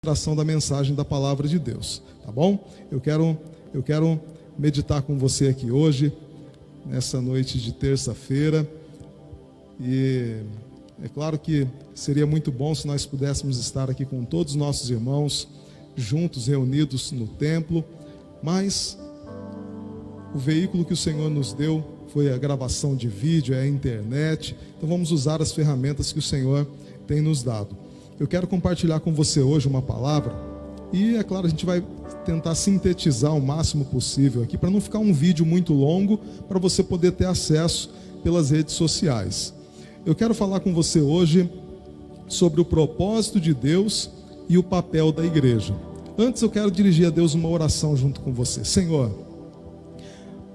da mensagem da palavra de Deus, tá bom? Eu quero meditar com você aqui hoje, nessa noite de terça-feira, e é claro que seria muito bom se nós pudéssemos estar aqui com todos os nossos irmãos, juntos, reunidos no templo, mas o veículo que o Senhor nos deu foi a gravação de vídeo, é a internet, então vamos usar as ferramentas que o Senhor tem nos dado. Eu quero compartilhar com você hoje uma palavra, e é claro, a gente vai tentar sintetizar o máximo possível aqui, para não ficar um vídeo muito longo, para você poder ter acesso pelas redes sociais. Eu quero falar com você hoje sobre o propósito de Deus e o papel da igreja. Antes eu quero dirigir a Deus uma oração junto com você. Senhor,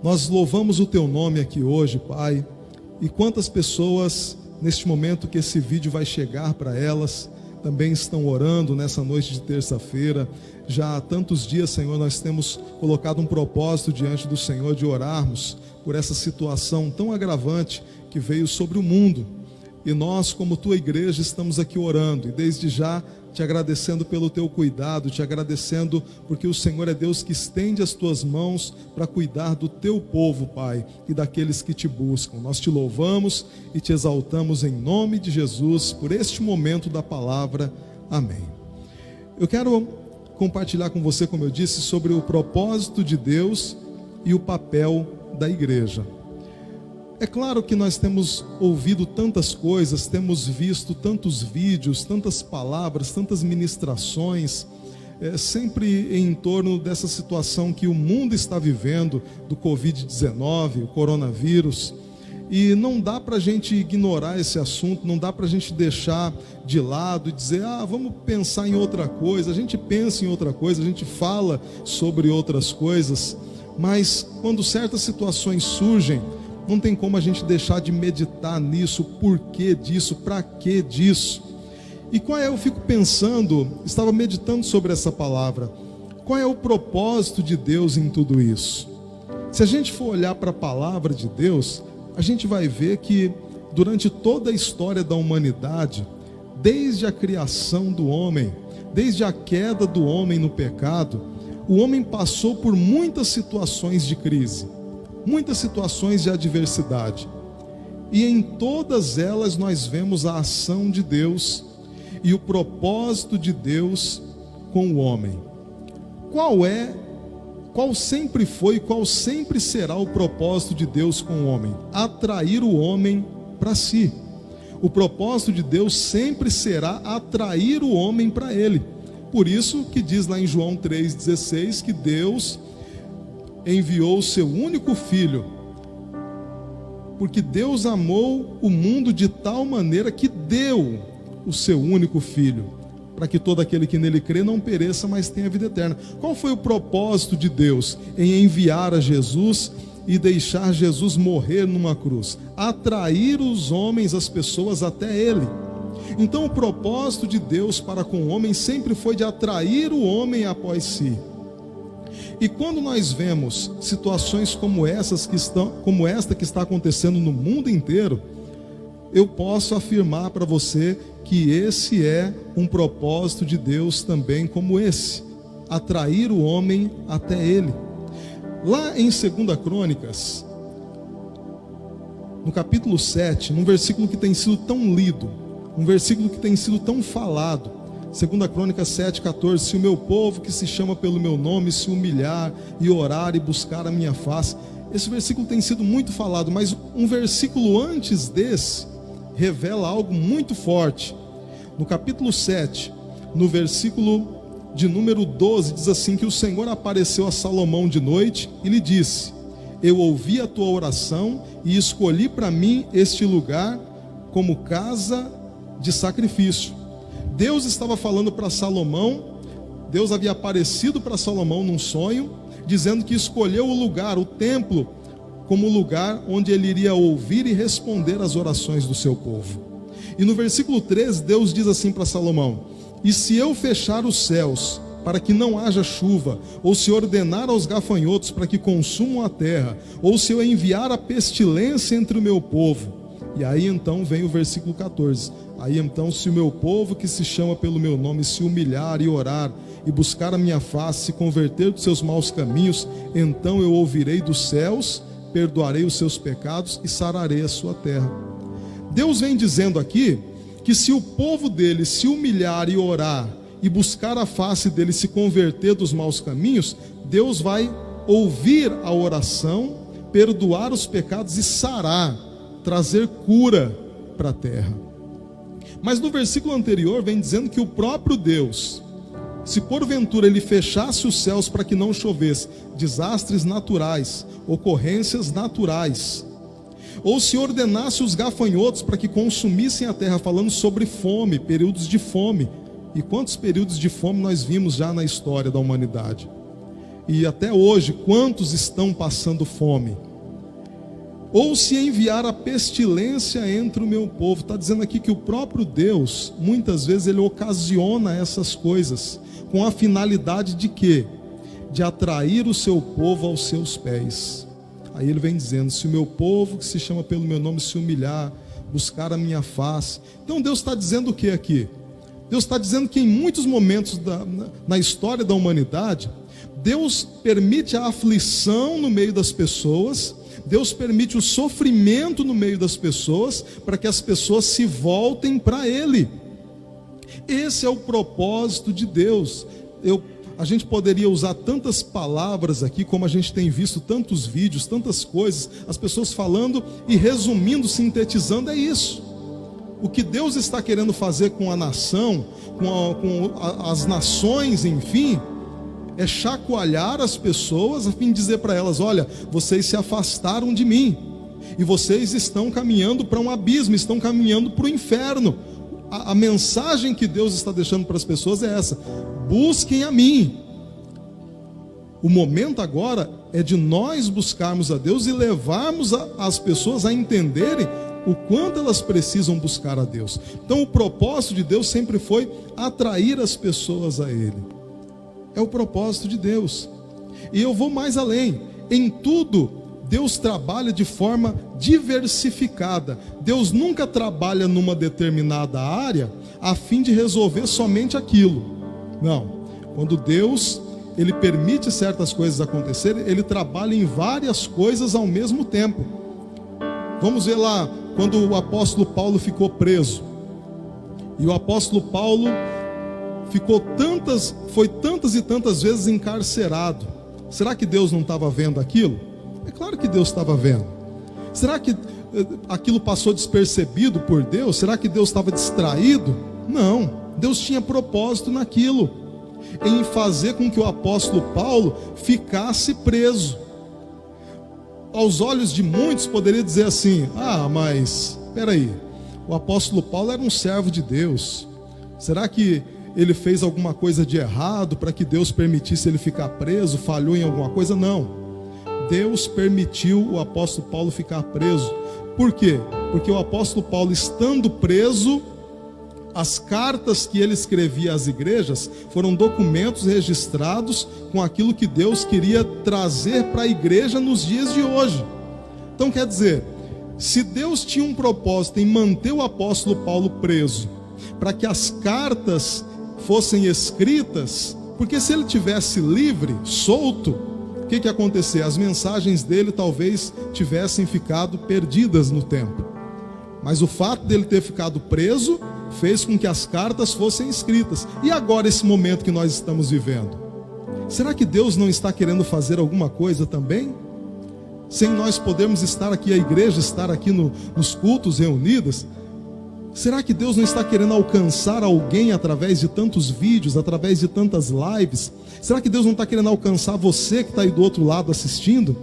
nós louvamos o Teu nome aqui hoje, Pai, e quantas pessoas, neste momento que esse vídeo vai chegar para elas, também estão orando nessa noite de terça-feira. Já há tantos dias, Senhor, nós temos colocado um propósito diante do Senhor de orarmos por essa situação tão agravante que veio sobre o mundo. E nós, como Tua igreja, estamos aqui orando, e desde já te agradecendo pelo Teu cuidado, te agradecendo porque o Senhor é Deus que estende as Tuas mãos para cuidar do Teu povo, Pai, e daqueles que te buscam. Nós te louvamos e te exaltamos em nome de Jesus por este momento da palavra. Amém. Eu quero compartilhar com você, como eu disse, sobre o propósito de Deus e o papel da igreja. É claro que nós temos ouvido tantas coisas, temos visto tantos vídeos, tantas palavras, tantas ministrações, sempre em torno dessa situação que o mundo está vivendo, do Covid-19, o coronavírus, e não dá para a gente ignorar esse assunto, não dá para a gente deixar de lado e dizer, vamos pensar em outra coisa. A gente pensa em outra coisa, a gente fala sobre outras coisas, mas quando certas situações surgem, não tem como a gente deixar de meditar nisso, o porquê disso, para que disso. E eu fico pensando, estava meditando sobre essa palavra, qual é o propósito de Deus em tudo isso? Se a gente for olhar para a palavra de Deus, a gente vai ver que durante toda a história da humanidade, desde a criação do homem, desde a queda do homem no pecado, o homem passou por muitas situações de crise, muitas situações de adversidade, e em todas elas nós vemos a ação de Deus e o propósito de Deus com o homem. Qual sempre foi e qual sempre será o propósito de Deus com o homem? Atrair o homem para si. O propósito de Deus sempre será atrair o homem para Ele. Por isso que diz lá em João 3,16 que Deus enviou o seu único filho, porque Deus amou o mundo de tal maneira que deu o seu único filho, para que todo aquele que nele crê não pereça, mas tenha vida eterna. Qual foi o propósito de Deus em enviar a Jesus e deixar Jesus morrer numa cruz? Atrair os homens, as pessoas até Ele. Então o propósito de Deus para com o homem sempre foi de atrair o homem após si. E quando nós vemos situações como esta que está acontecendo no mundo inteiro, eu posso afirmar para você que esse é um propósito de Deus também como esse, atrair o homem até Ele. Lá em 2 Crônicas, no capítulo 7, num versículo que tem sido tão lido, um versículo que tem sido tão falado, 2 Crônicas 7,14, se o meu povo que se chama pelo meu nome se humilhar e orar e buscar a minha face. Esse versículo tem sido muito falado, mas um versículo antes desse revela algo muito forte. No capítulo 7, no versículo de número 12, diz assim, que o Senhor apareceu a Salomão de noite e lhe disse, eu ouvi a tua oração e escolhi para mim este lugar como casa de sacrifício. Deus estava falando para Salomão, Deus havia aparecido para Salomão num sonho, dizendo que escolheu o lugar, o templo, como o lugar onde ele iria ouvir e responder às orações do seu povo. E no versículo 13, Deus diz assim para Salomão, e se eu fechar os céus para que não haja chuva, ou se ordenar aos gafanhotos para que consumam a terra, ou se eu enviar a pestilência entre o meu povo, E aí então vem o versículo 14. Aí então, se o meu povo que se chama pelo meu nome se humilhar e orar e buscar a minha face, se converter dos seus maus caminhos, então eu ouvirei dos céus, perdoarei os seus pecados e sararei a sua terra. Deus vem dizendo aqui que se o povo dele se humilhar e orar e buscar a face dele, se converter dos maus caminhos, Deus vai ouvir a oração, perdoar os pecados e sarar, trazer cura para a terra. Mas no versículo anterior vem dizendo que o próprio Deus, se porventura ele fechasse os céus para que não chovesse, desastres naturais, ocorrências naturais, ou se ordenasse os gafanhotos para que consumissem a terra, falando sobre fome, períodos de fome. E quantos períodos de fome nós vimos já na história da humanidade? E até hoje, quantos estão passando fome? Ou se enviar a pestilência entre o meu povo. Está dizendo aqui que o próprio Deus, muitas vezes ele ocasiona essas coisas, com a finalidade de quê? De atrair o seu povo aos seus pés. Aí ele vem dizendo, se o meu povo que se chama pelo meu nome se humilhar, buscar a minha face. Então Deus está dizendo o que aqui? Deus está dizendo que em muitos momentos na história da humanidade, Deus permite a aflição no meio das pessoas, Deus permite o sofrimento no meio das pessoas, para que as pessoas se voltem para Ele. Esse é o propósito de Deus. A gente poderia usar tantas palavras aqui, como a gente tem visto tantos vídeos, tantas coisas, as pessoas falando e resumindo, sintetizando, é isso. O que Deus está querendo fazer com a nação, com as nações, enfim, é chacoalhar as pessoas a fim de dizer para elas, olha, vocês se afastaram de mim, e vocês estão caminhando para um abismo, estão caminhando para o inferno. A mensagem que Deus está deixando para as pessoas é essa: busquem a mim. O momento agora é de nós buscarmos a Deus e levarmos as pessoas a entenderem o quanto elas precisam buscar a Deus. Então o propósito de Deus sempre foi atrair as pessoas a Ele. É o propósito de Deus. E eu vou mais além. Em tudo Deus trabalha de forma diversificada. Deus nunca trabalha numa determinada área a fim de resolver somente aquilo. Não. Quando Deus ele permite certas coisas acontecerem, Ele trabalha em várias coisas ao mesmo tempo. Vamos ver lá, quando o apóstolo Paulo ficou preso. E o apóstolo Paulo foi tantas e tantas vezes encarcerado. Será que Deus não estava vendo aquilo? É claro que Deus estava vendo. Será que aquilo passou despercebido por Deus? Será que Deus estava distraído? Não, Deus tinha propósito naquilo, em fazer com que o apóstolo Paulo ficasse preso. Aos olhos de muitos poderia dizer assim, mas espera aí, o apóstolo Paulo era um servo de Deus, será que ele fez alguma coisa de errado para que Deus permitisse ele ficar preso, falhou em alguma coisa? Não, Deus permitiu o apóstolo Paulo ficar preso. Por quê? Porque o apóstolo Paulo, estando preso, as cartas que ele escrevia às igrejas foram documentos registrados com aquilo que Deus queria trazer para a igreja nos dias de hoje. Então quer dizer, se Deus tinha um propósito em manter o apóstolo Paulo preso, para que as cartas fossem escritas, porque se ele tivesse livre, solto, o que ia acontecer? As mensagens dele talvez tivessem ficado perdidas no tempo. Mas o fato dele ter ficado preso fez com que as cartas fossem escritas. E agora esse momento que nós estamos vivendo? Será que Deus não está querendo fazer alguma coisa também? Sem nós podermos estar aqui, a igreja estar aqui nos cultos reunidas, será que Deus não está querendo alcançar alguém através de tantos vídeos, através de tantas lives? Será que Deus não está querendo alcançar você que está aí do outro lado assistindo?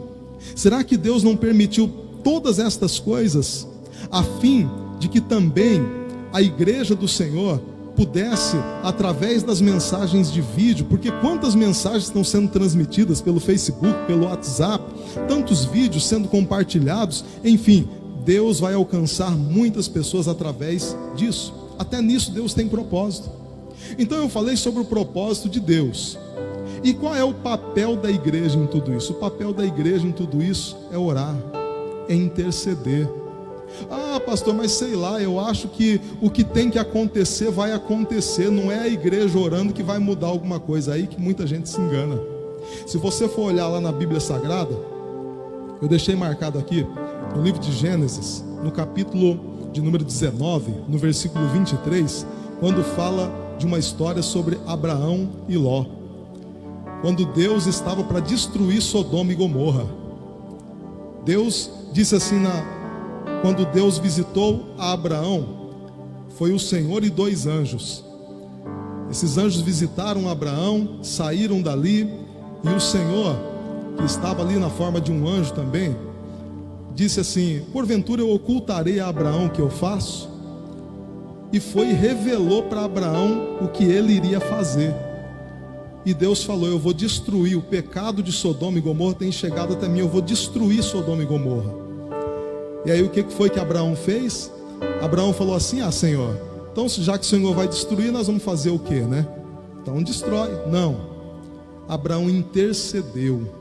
Será que Deus não permitiu todas estas coisas a fim de que também a igreja do Senhor pudesse, através das mensagens de vídeo, porque quantas mensagens estão sendo transmitidas pelo Facebook, pelo WhatsApp, tantos vídeos sendo compartilhados, enfim, Deus vai alcançar muitas pessoas através disso. Até nisso Deus tem propósito. Então eu falei sobre o propósito de Deus. E qual é o papel da igreja em tudo isso? O papel da igreja em tudo isso é orar, é interceder. Ah, pastor, mas sei lá, eu acho que o que tem que acontecer vai acontecer. Não é a igreja orando que vai mudar alguma coisa. Aí que muita gente se engana. Se você for olhar lá na Bíblia Sagrada, eu deixei marcado aqui, no livro de Gênesis, no capítulo de número 19, no versículo 23, quando fala de uma história sobre Abraão e Ló. Quando Deus estava para destruir Sodoma e Gomorra. Deus disse assim, quando Deus visitou a Abraão, foi o Senhor e 2 anjos. Esses anjos visitaram Abraão, saíram dali, e o Senhor, que estava ali na forma de um anjo também, disse assim: porventura eu ocultarei a Abraão o que eu faço? E foi e revelou para Abraão o que ele iria fazer. E Deus falou: eu vou destruir, o pecado de Sodoma e Gomorra tem chegado até mim, eu vou destruir Sodoma e Gomorra. E aí o que foi que Abraão fez? Abraão falou assim: ah, Senhor, então já que o Senhor vai destruir, nós vamos fazer o quê, né? Então destrói. Não, Abraão intercedeu.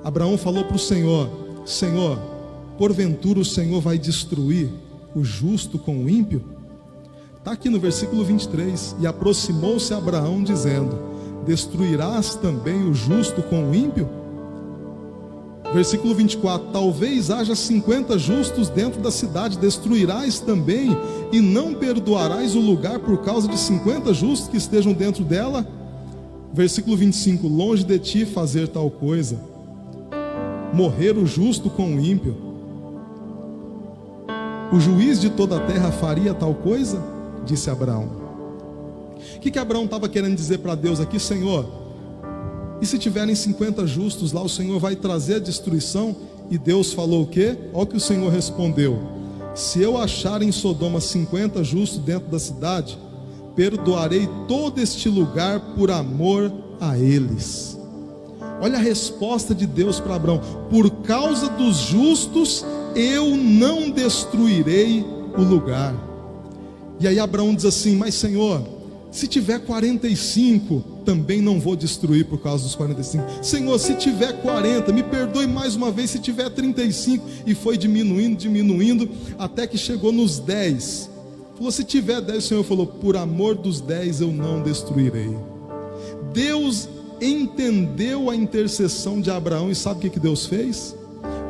Abraão falou para o Senhor: Senhor, porventura o Senhor vai destruir o justo com o ímpio? Está aqui no versículo 23, e aproximou-se Abraão dizendo: destruirás também o justo com o ímpio? Versículo 24, talvez haja 50 justos dentro da cidade, destruirás também e não perdoarás o lugar por causa de 50 justos que estejam dentro dela? Versículo 25, longe de ti fazer tal coisa, morrer o justo com o ímpio. O juiz de toda a terra faria tal coisa? Disse Abraão. O que Abraão estava querendo dizer para Deus aqui? Senhor, e se tiverem 50 justos lá, o Senhor vai trazer a destruição? E Deus falou o quê? Olha o que o Senhor respondeu: se eu achar em Sodoma 50 justos dentro da cidade, perdoarei todo este lugar por amor a eles. Olha a resposta de Deus para Abraão: por causa dos justos eu não destruirei o lugar. E aí Abraão diz assim: mas Senhor, se tiver 45, também não vou destruir por causa dos 45. Senhor, se tiver 40, me perdoe mais uma vez se tiver 35. E foi diminuindo, até que chegou nos 10. Falou: se tiver 10, o Senhor falou: por amor dos 10 eu não destruirei. Deus entendeu a intercessão de Abraão, e sabe o que Deus fez?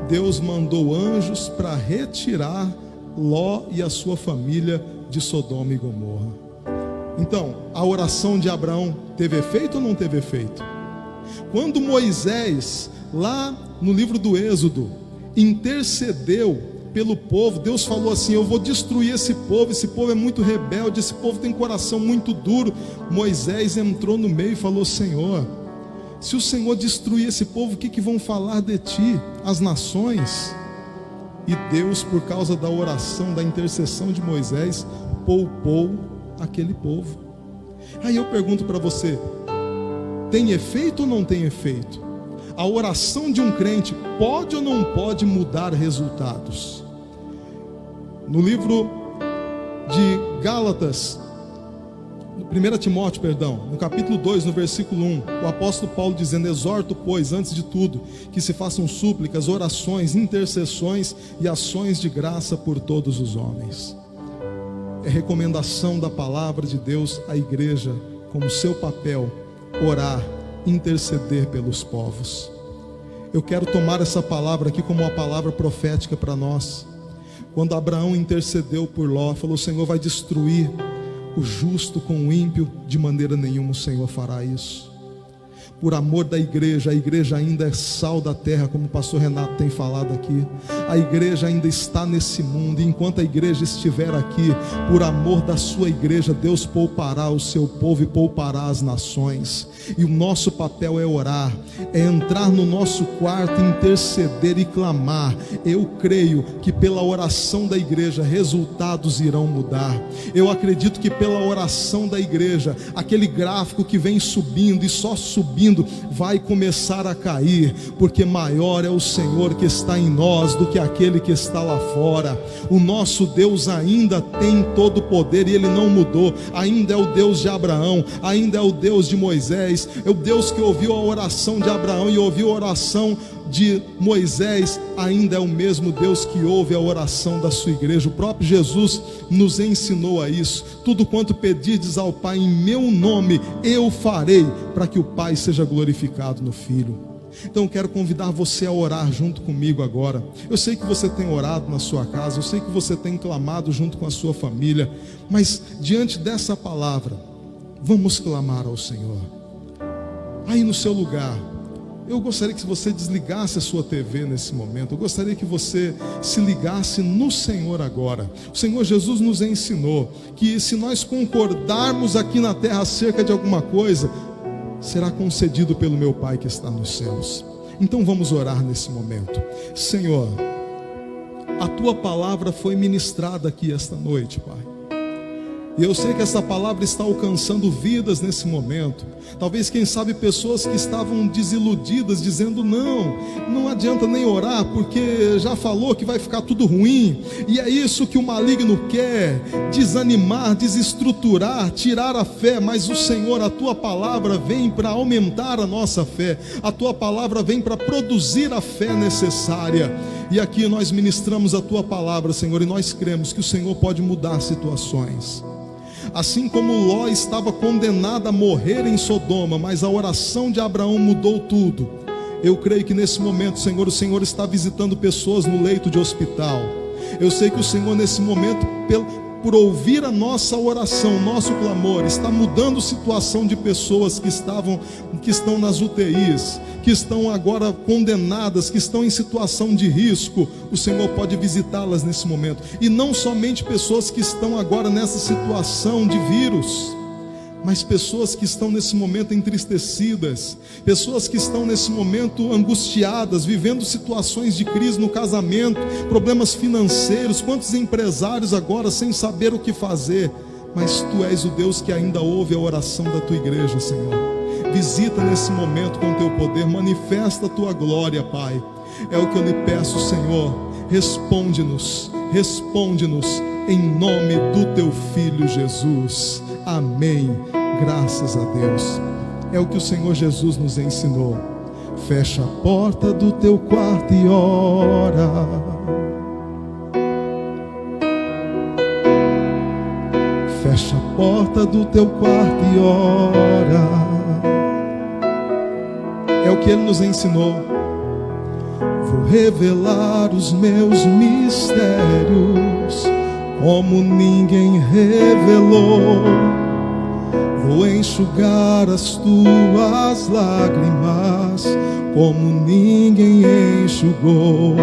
Deus mandou anjos para retirar Ló e a sua família de Sodoma e Gomorra. Então, a oração de Abraão teve efeito ou não teve efeito? Quando Moisés, lá no livro do Êxodo, intercedeu pelo povo, Deus falou assim: eu vou destruir esse povo é muito rebelde, esse povo tem coração muito duro. Moisés entrou no meio e falou: Senhor, se o Senhor destruir esse povo, o que vão falar de ti, as nações? E Deus, por causa da oração, da intercessão de Moisés, poupou aquele povo. Aí eu pergunto para você: tem efeito ou não tem efeito? A oração de um crente pode ou não pode mudar resultados? No livro de Gálatas, 1 Timóteo, no capítulo 2, no versículo 1, o apóstolo Paulo dizendo: exorto, pois, antes de tudo, que se façam súplicas, orações, intercessões e ações de graça por todos os homens. É recomendação da palavra de Deus à igreja, como seu papel, orar, interceder pelos povos. Eu quero tomar essa palavra aqui como uma palavra profética para nós. Quando Abraão intercedeu por Ló, falou: o Senhor vai destruir o justo com o ímpio? De maneira nenhuma o Senhor fará isso. Por amor da igreja, a igreja ainda é sal da terra, como o pastor Renato tem falado aqui. A igreja ainda está nesse mundo, e enquanto a igreja estiver aqui, por amor da sua igreja, Deus poupará o seu povo e poupará as nações. E o nosso papel é orar, é entrar no nosso quarto, interceder e clamar. Eu creio que pela oração da igreja resultados irão mudar. Eu acredito que pela oração da igreja, aquele gráfico que vem subindo e só subindo vai começar a cair, porque maior é o Senhor que está em nós do que aquele que está lá fora. O nosso Deus ainda tem todo o poder e Ele não mudou. Ainda é o Deus de Abraão, ainda é o Deus de Moisés, é o Deus que ouviu a oração de Abraão e ouviu a oração de Moisés ainda é o mesmo Deus que ouve a oração da sua igreja. O próprio Jesus nos ensinou a isso. Tudo quanto pedirdes ao Pai em meu nome, eu farei, para que o Pai seja glorificado no Filho. Então eu quero convidar você a orar junto comigo agora. Eu sei que você tem orado na sua casa, eu sei que você tem clamado junto com a sua família, mas diante dessa palavra, vamos clamar ao Senhor. Aí no seu lugar, eu gostaria que você desligasse a sua TV nesse momento. Eu gostaria que você se ligasse no Senhor agora. O Senhor Jesus nos ensinou que se nós concordarmos aqui na terra acerca de alguma coisa, será concedido pelo meu Pai que está nos céus. Então vamos orar nesse momento. Senhor, a Tua palavra foi ministrada aqui esta noite, Pai. E eu sei que essa palavra está alcançando vidas nesse momento. Talvez, quem sabe, pessoas que estavam desiludidas, dizendo: não adianta nem orar, porque já falou que vai ficar tudo ruim. E é isso que o maligno quer: desanimar, desestruturar, tirar a fé. Mas o Senhor, a Tua palavra vem para aumentar a nossa fé. A Tua palavra vem para produzir a fé necessária. E aqui nós ministramos a Tua palavra, Senhor, e nós cremos que o Senhor pode mudar situações. Assim como Ló estava condenado a morrer em Sodoma, mas a oração de Abraão mudou tudo. Eu creio que nesse momento, Senhor, o Senhor está visitando pessoas no leito de hospital. Eu sei que o Senhor nesse momento, por ouvir a nossa oração, nosso clamor, está mudando a situação de pessoas que estão nas UTIs, que estão agora condenadas, que estão em situação de risco. O Senhor pode visitá-las nesse momento. E não somente pessoas que estão agora nessa situação de vírus, mas pessoas que estão nesse momento entristecidas, pessoas que estão nesse momento angustiadas, vivendo situações de crise no casamento, problemas financeiros. Quantos empresários agora sem saber o que fazer? Mas Tu és o Deus que ainda ouve a oração da Tua igreja, Senhor. Visita nesse momento com Teu poder, manifesta a Tua glória, Pai. É o que eu lhe peço, Senhor. Responde-nos, em nome do Teu Filho Jesus. Amém. Graças a Deus. É o que o Senhor Jesus nos ensinou. Fecha a porta do teu quarto e ora. Fecha a porta do teu quarto e ora. É o que Ele nos ensinou. Vou revelar os meus mistérios como ninguém revelou. Vou enxugar as tuas lágrimas como ninguém enxugou.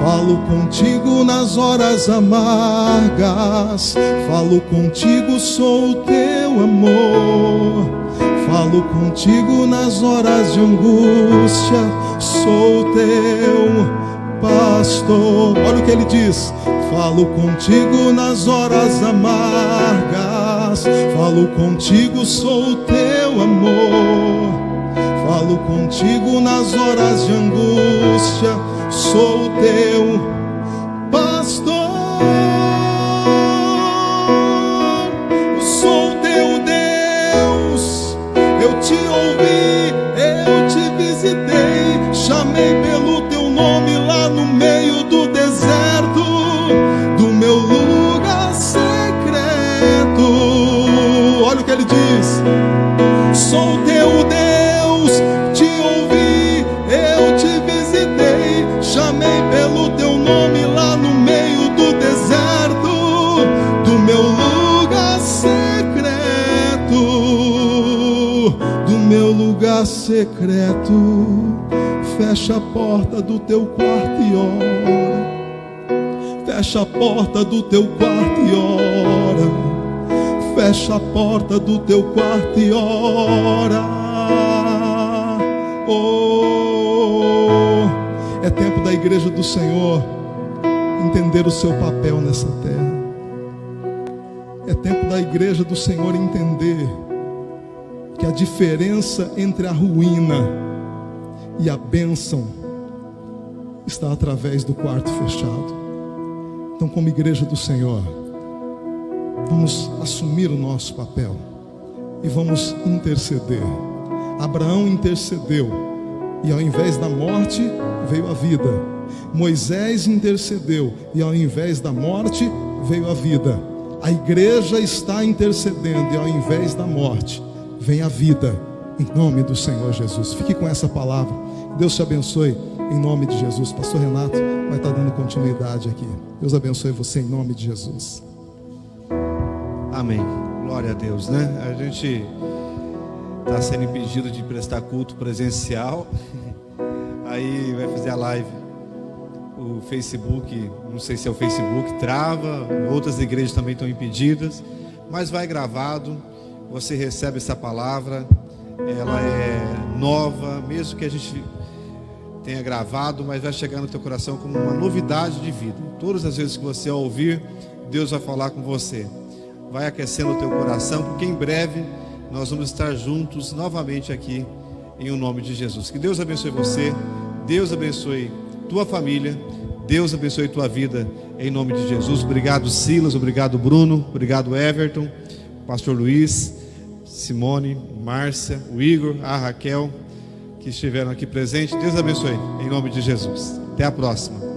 Falo contigo nas horas amargas, falo contigo, sou o teu amor. Falo contigo nas horas de angústia, sou o teu pastor. Olha o que Ele diz: falo contigo nas horas amargas, falo contigo, sou o teu amor. Falo contigo nas horas de angústia, sou o teu pastor. Sou o teu Deus, eu te ouvi, eu te visitei, chamei pelo teu nome lá no meio do deserto, do meu lugar secreto. Olha o que Ele diz: sou o teu Deus, te ouvi, eu te visitei, chamei pelo teu nome lá no meio do deserto, do meu lugar secreto, do meu lugar secreto. Fecha a porta do teu quarto e ora. Fecha a porta do teu quarto e ora. Fecha a porta do teu quarto e ora. Oh, é tempo da igreja do Senhor entender o seu papel nessa terra. É tempo da igreja do Senhor entender que a diferença entre a ruína e a bênção está através do quarto fechado. Então, como igreja do Senhor, vamos assumir o nosso papel e vamos interceder. Abraão intercedeu e ao invés da morte veio a vida. Moisés intercedeu e ao invés da morte veio a vida. A igreja está intercedendo e ao invés da morte vem a vida, em nome do Senhor Jesus. Fique com essa palavra. Deus te abençoe em nome de Jesus. Pastor Renato vai estar dando continuidade aqui. Deus abençoe você em nome de Jesus. Amém. Glória a Deus, né? A gente está sendo impedido de prestar culto presencial. Aí vai fazer a live. O Facebook, não sei se é o Facebook, trava. Outras igrejas também estão impedidas. Mas vai gravado. Você recebe essa palavra. Ela é nova, mesmo que a gente tenha gravado, mas vai chegar no teu coração como uma novidade de vida. Todas as vezes que você ouvir, Deus vai falar com você. Vai aquecendo o teu coração, porque em breve nós vamos estar juntos novamente aqui, em o nome de Jesus. Que Deus abençoe você, Deus abençoe tua família, Deus abençoe tua vida, em nome de Jesus. Obrigado, Silas, obrigado, Bruno, obrigado, Everton, Pastor Luiz, Simone, Márcia, o Igor, a Raquel, que estiveram aqui presentes. Deus abençoe, em nome de Jesus. Até a próxima.